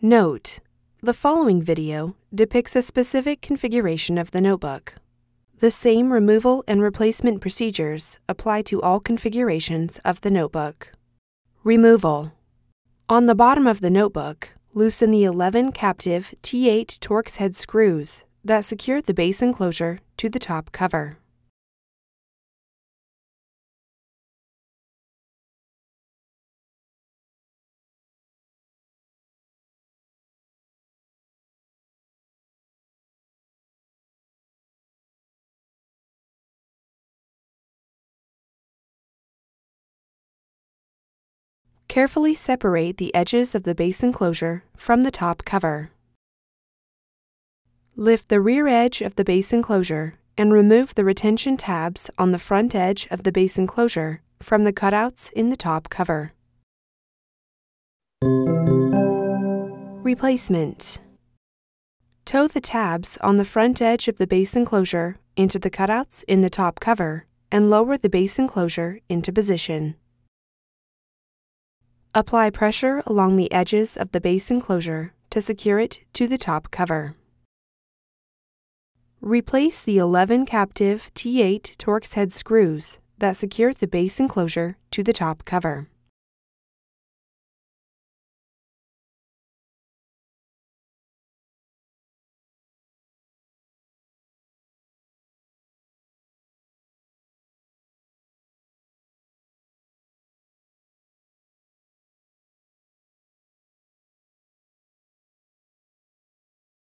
Note: the following video depicts a specific configuration of the notebook. The same removal and replacement procedures apply to all configurations of the notebook. Removal. On the bottom of the notebook, loosen the 11 captive T8 Torx head screws that secure the base enclosure to the top cover. Carefully separate the edges of the base enclosure from the top cover. Lift the rear edge of the base enclosure and remove the retention tabs on the front edge of the base enclosure from the cutouts in the top cover. Replacement. Tow the tabs on the front edge of the base enclosure into the cutouts in the top cover and lower the base enclosure into position. Apply pressure along the edges of the base enclosure to secure it to the top cover. Replace the 11 captive T8 Torx head screws that secure the base enclosure to the top cover.